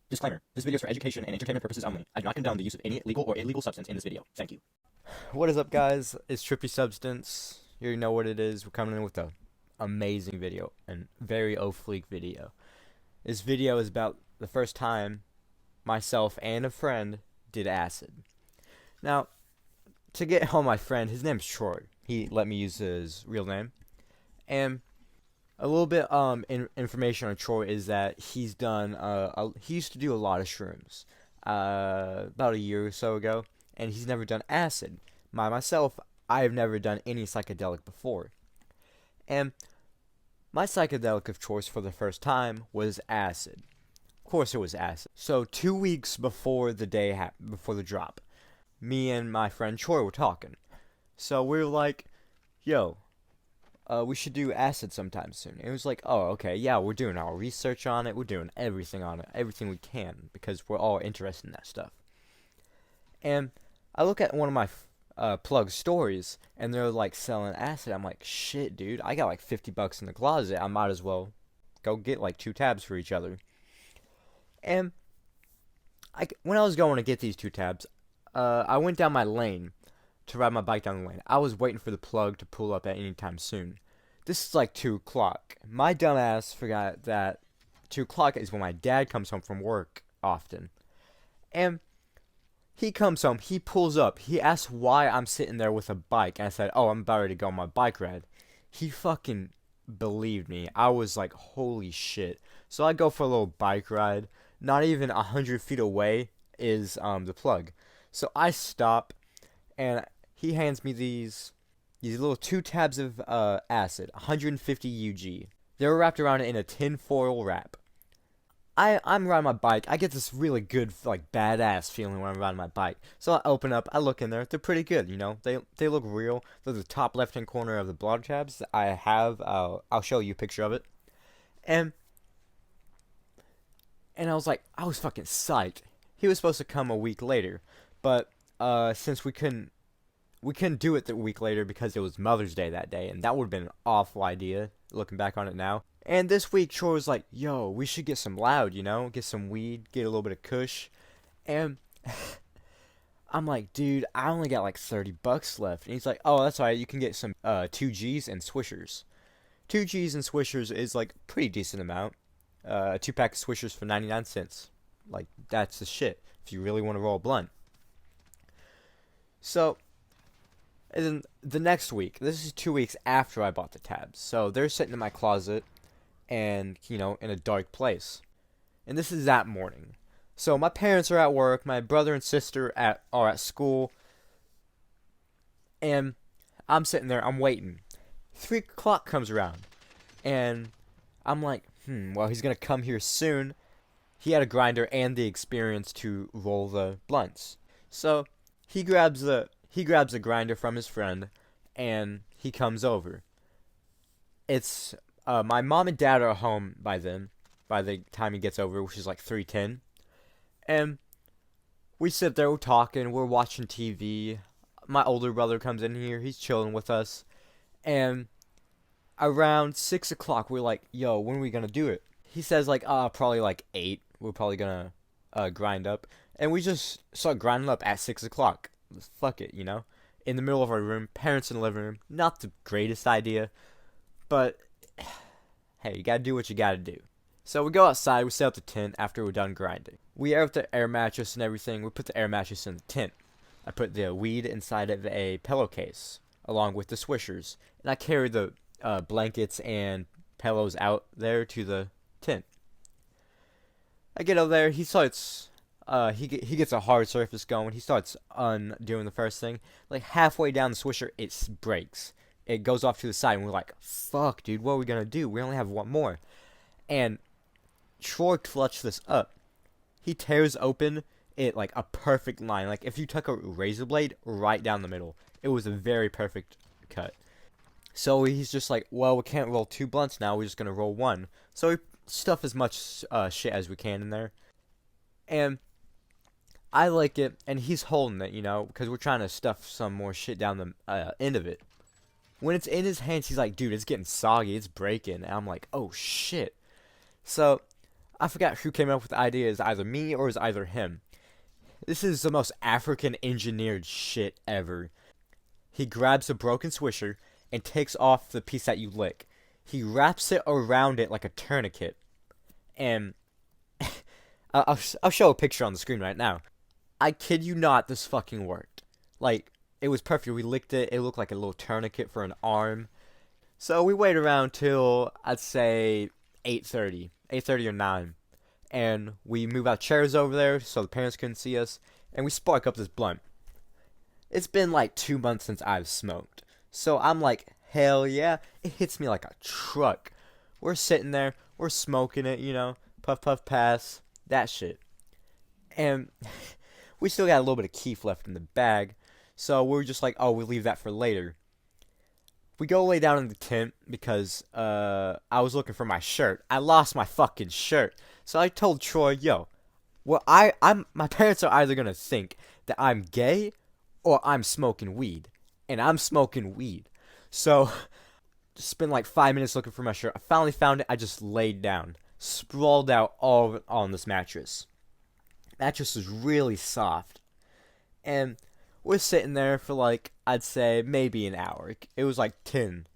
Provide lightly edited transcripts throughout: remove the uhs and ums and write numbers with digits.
Disclaimer: this video is for education and entertainment purposes only. I do not condone the use of any legal or illegal substance in this video. Thank you. What is up, guys? It's Trippy Substance. You already know what it is. We're coming in with a amazing video and very fleek video. This video is about the first time myself and a friend did acid. Now, to get home, my friend, his name's Troy. He let me use his real name. And a little bit information on Troy is that he's done he used to do a lot of shrooms about a year or so ago, and he's never done acid. Myself, I have never done any psychedelic before, and my psychedelic of choice for the first time was acid. Of course, it was acid. So 2 weeks before the before the drop, me and my friend Troy were talking. So we were like, "Yo, we should do acid sometime soon." It was like, "Oh, okay, yeah, we're doing our research on it. We're doing everything on it, everything we can, because we're all interested in that stuff." And I look at one of my plug stories, and they're like selling acid. I'm like, "Shit, dude, I got like $50 in the closet. I might as well go get like 2 tabs for each other." And when I was going to get these 2 tabs, I went down my lane to ride my bike down the lane. I was waiting for the plug to pull up at any time soon. This is like 2 o'clock. My dumbass forgot that 2 o'clock is when my dad comes home from work often. And he comes home, he pulls up, he asks why I'm sitting there with a bike, and I said, "Oh, I'm about ready to go on my bike ride." He fucking believed me. I was like, holy shit. So I go for a little bike ride. Not even 100 feet away is the plug. So I stop, and he hands me these little 2 tabs of acid, 150 UG. They were wrapped around in a tinfoil wrap. I'm riding my bike. I get this really good, like, badass feeling when I'm riding my bike. So I open up, I look in there. They're pretty good, you know. They look real. They're the top left-hand corner of the blotter tabs. I have, I'll show you a picture of it. And I was like, I was fucking psyched. He was supposed to come a week later, but since we couldn't do it the week later because it was Mother's Day that day, and that would have been an awful idea, looking back on it now. And this week, Troy was like, "Yo, we should get some loud, you know? Get some weed, get a little bit of kush." And I'm like, "Dude, I only got like $30 left." And he's like, "Oh, that's alright, you can get some 2Gs and Swishers." 2Gs and Swishers is like a pretty decent amount. A 2-pack of Swishers for 99 cents. Like, that's the shit if you really want to roll a blunt. So, and then the next week, this is 2 weeks after I bought the tabs. So they're sitting in my closet and, you know, in a dark place. And this is that morning. So my parents are at work, my brother and sister are at school, and I'm sitting there, I'm waiting. 3 o'clock comes around, and I'm like, well, he's going to come here soon. He had a grinder and the experience to roll the blunts. So he grabs the grinder from his friend, and he comes over. It's my mom and dad are home by then, by the time he gets over, which is like 3:10. And we sit there, we're talking, we're watching TV. My older brother comes in here, he's chilling with us. And around 6 o'clock, we're like, "Yo, when are we gonna do it?" He says like, probably like 8. We're probably gonna grind up. And we just start grinding up at 6 o'clock. Fuck it, you know? In the middle of our room, parents in the living room. Not the greatest idea, but hey, you gotta do what you gotta do. So we go outside, we set up the tent after we're done grinding. We air up the air mattress and everything. We put the air mattress in the tent. I put the weed inside of a pillowcase, along with the Swishers. And I carry the blankets and pillows out there to the tent. I get over there, he starts he gets a hard surface going. He starts undoing the first thing. Like halfway down the Swisher, it breaks. It goes off to the side, and we're like, "Fuck, dude, what are we gonna do? We only have one more." And Troy clutched this up. He tears open it like a perfect line. Like if you took a razor blade right down the middle. It was a very perfect cut. So he's just like, "Well, we can't roll 2 blunts now. We're just gonna roll 1." So we stuff as much shit as we can in there. And I like it, and he's holding it, you know, because we're trying to stuff some more shit down the end of it. When it's in his hands, he's like, "Dude, it's getting soggy, it's breaking." And I'm like, "Oh shit." So I forgot who came up with the idea. Is either me or is either him. This is the most African engineered shit ever. He grabs a broken swisher and takes off the piece that you lick. He wraps it around it like a tourniquet. And I'll show a picture on the screen right now. I kid you not, this fucking worked. Like, it was perfect. We licked it. It looked like a little tourniquet for an arm. So we wait around till, I'd say, 8:30. 8:30 or 9. And we move our chairs over there so the parents couldn't see us. And we spark up this blunt. It's been like 2 months since I've smoked. So I'm like, hell yeah. It hits me like a truck. We're sitting there. We're smoking it, you know. Puff, puff, pass. That shit. And we still got a little bit of keef left in the bag. So we're just like, oh, we'll leave that for later. We go lay down in the tent because I was looking for my shirt. I lost my fucking shirt. So I told Troy, yo, well, my parents are either gonna think that I'm gay or I'm smoking weed. And I'm smoking weed. So spent like 5 minutes looking for my shirt. I finally found it. I just laid down, sprawled out all on this mattress. Mattress was really soft. And we're sitting there for like, I'd say maybe an hour. It was like 10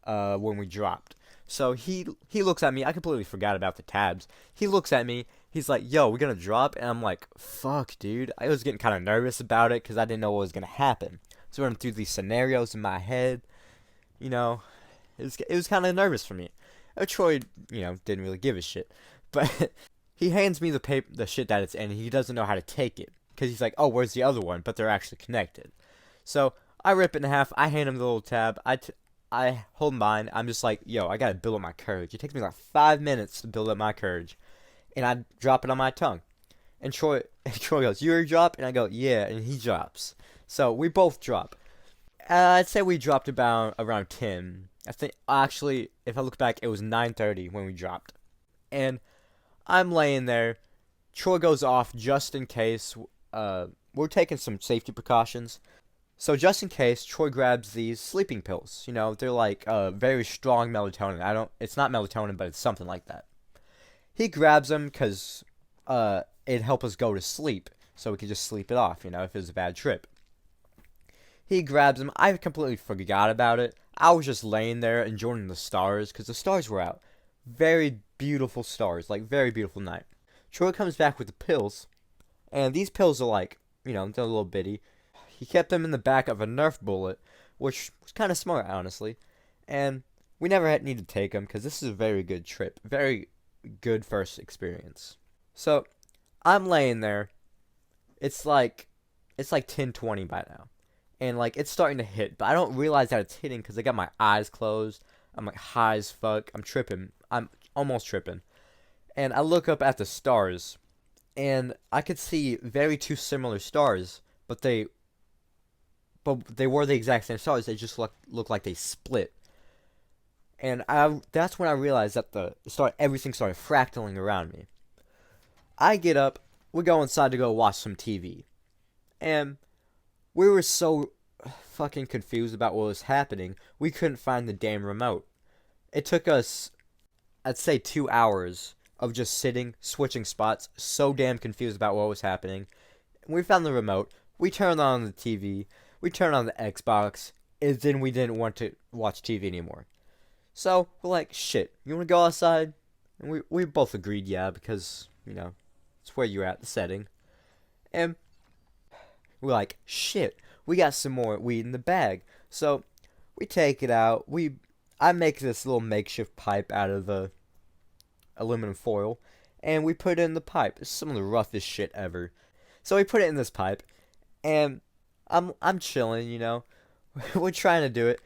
when we dropped. So he looks at me. I completely forgot about the tabs. He looks at me. He's like, yo, we're going to drop? And I'm like, fuck, dude. I was getting kind of nervous about it because I didn't know what was going to happen. So running through these scenarios in my head. You know, it was kind of nervous for me. Troy, you know, didn't really give a shit. But he hands me the shit that it's in, and he doesn't know how to take it. Because he's like, oh, where's the other one? But they're actually connected. So I rip it in half. I hand him the little tab. I hold mine. I'm just like, yo, I gotta build up my courage. It takes me like 5 minutes to build up my courage. And I drop it on my tongue. And Troy goes, you already drop? And I go, yeah. And he drops. So we both drop. I'd say we dropped about around 10. I think, actually, if I look back, it was 9:30 when we dropped. And I'm laying there. Troy goes off just in case. We're taking some safety precautions. So just in case, Troy grabs these sleeping pills. You know, they're like very strong melatonin. It's not melatonin, but it's something like that. He grabs them because it'd help us go to sleep. So we could just sleep it off, you know, if it was a bad trip. He grabs them. I completely forgot about it. I was just laying there enjoying the stars because the stars were out. Very beautiful stars, like very beautiful night. Troy comes back with the pills, and these pills are like, you know, they're a little bitty. He kept them in the back of a Nerf bullet, which was kind of smart, honestly. And we never had need to take them because this is a very good trip, very good first experience. So I'm laying there. It's like 10:20 by now. And like it's starting to hit, but I don't realize that it's hitting because I got my eyes closed. I'm like high as fuck. I'm tripping. I'm almost tripping. And I look up at the stars, and I could see two similar stars, but they were the exact same stars. They just looked like they split. And that's when I realized that everything started fractaling around me. I get up. We go inside to go watch some TV, and we were so fucking confused about what was happening, we couldn't find the damn remote. It took us, I'd say, 2 hours of just sitting, switching spots, so damn confused about what was happening. We found the remote, we turned on the TV, we turned on the Xbox, and then we didn't want to watch TV anymore. So, we're like, shit, you want to go outside? And we both agreed, yeah, because, you know, it's where you're at, the setting. And we're like, shit, we got some more weed in the bag. So we take it out. I make this little makeshift pipe out of aluminum foil, and we put it in the pipe. It's some of the roughest shit ever. So we put it in this pipe, and I'm chilling, you know. We're trying to do it,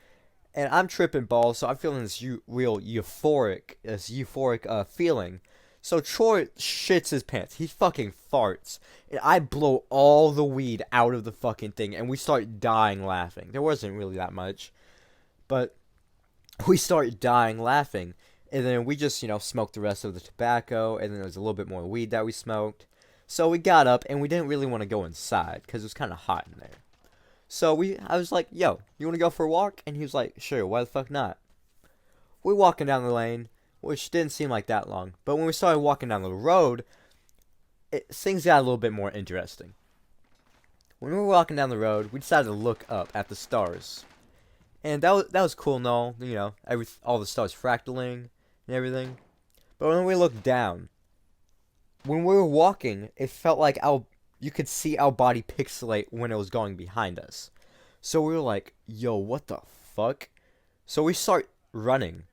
and I'm tripping balls. So I'm feeling this real euphoric feeling. So Troy shits his pants. He fucking farts. And I blow all the weed out of the fucking thing. And we start dying laughing. There wasn't really that much. But we start dying laughing. And then we just, you know, smoked the rest of the tobacco. And then there was a little bit more weed that we smoked. So we got up and we didn't really want to go inside. Because it was kind of hot in there. So I was like, yo, you want to go for a walk? And he was like, sure, why the fuck not? We're walking down the lane. which didn't seem like that long. But when we started walking down the road, things got a little bit more interesting. When we were walking down the road, we decided to look up at the stars. And that was cool and all, you know, all the stars fractaling and everything. But when we looked down, when we were walking, it felt like you could see our body pixelate when it was going behind us. So we were like, yo, what the fuck? So we start running.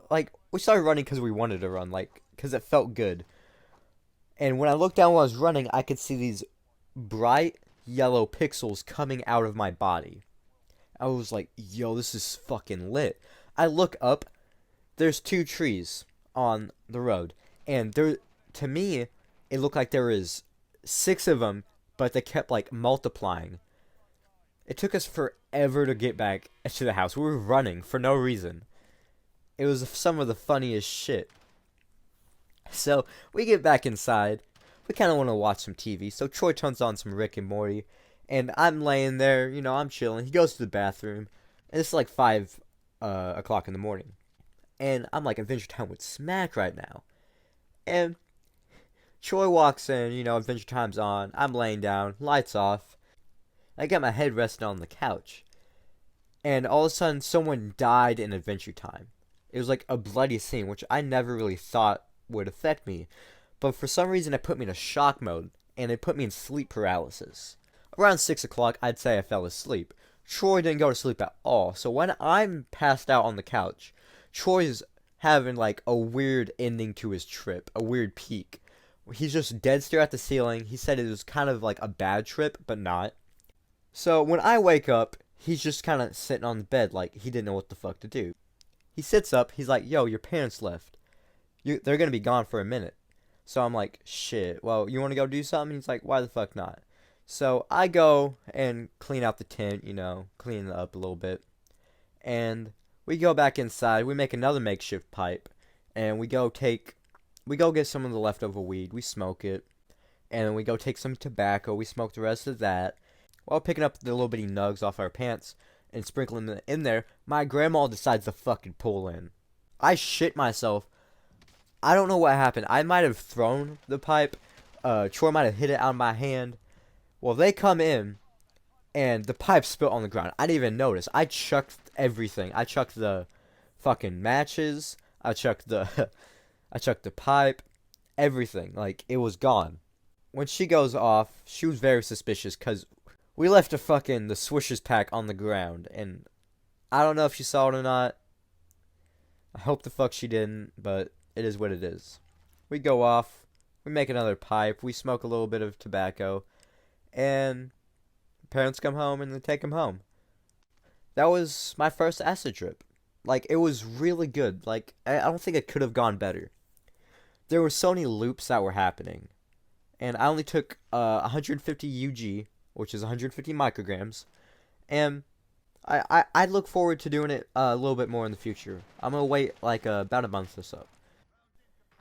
Like, we started running because we wanted to run, like, because it felt good. And when I looked down while I was running, I could see these bright yellow pixels coming out of my body. I was like, yo, this is fucking lit. I look up, there's 2 trees on the road. And to me, it looked like there is 6 of them, but they kept, like, multiplying. It took us forever to get back to the house. We were running for no reason. It was some of the funniest shit. So, we get back inside. We kind of want to watch some TV. So, Troy turns on some Rick and Morty. And I'm laying there, you know, I'm chilling. He goes to the bathroom. And it's like 5 o'clock in the morning. And I'm like, Adventure Time would smack right now. And Troy walks in, you know, Adventure Time's on. I'm laying down, lights off. I got my head resting on the couch. And all of a sudden, someone died in Adventure Time. It was like a bloody scene, which I never really thought would affect me. But for some reason, it put me in a shock mode. And it put me in sleep paralysis. Around 6 o'clock, I'd say I fell asleep. Troy didn't go to sleep at all. So when I'm passed out on the couch, Troy's having like a weird ending to his trip. A weird peak. He's just dead stare at the ceiling. He said it was kind of like a bad trip, but not. So when I wake up, he's just kind of sitting on the bed like he didn't know what the fuck to do. He sits up. He's like, yo, your parents left. They're going to be gone for a minute. So I'm like, shit, well, you want to go do something? He's like, why the fuck not? So I go and clean out the tent, you know, clean it up a little bit. And we go back inside. We make another makeshift pipe. And we go get some of the leftover weed. We smoke it. And then we go take some tobacco. We smoke the rest of that. While picking up the little bitty nugs off our pants and sprinkling them in there, my grandma decides to fucking pull in. I shit myself. I don't know what happened. I might have thrown the pipe. Troy might have hit it out of my hand. Well, they come in, and the pipe spilled on the ground. I didn't even notice. I chucked everything. I chucked the fucking matches. I chucked the pipe. Everything. Like, it was gone. When she goes off, she was very suspicious, because we left the Swishers pack on the ground, and I don't know if she saw it or not. I hope the fuck she didn't, but it is what it is. We go off. We make another pipe. We smoke a little bit of tobacco. And parents come home and they take him home. That was my first acid trip. Like, it was really good. Like, I don't think it could have gone better. There were so many loops that were happening. And I only took 150 UG, which is 150 micrograms. And I look forward to doing it a little bit more in the future. I'm going to wait like about a month or so.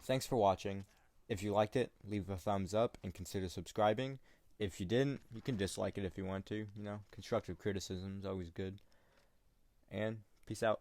Thanks for watching. If you liked it, leave a thumbs up and consider subscribing. If you didn't, you can dislike it if you want to. You know, constructive criticism is always good. And peace out.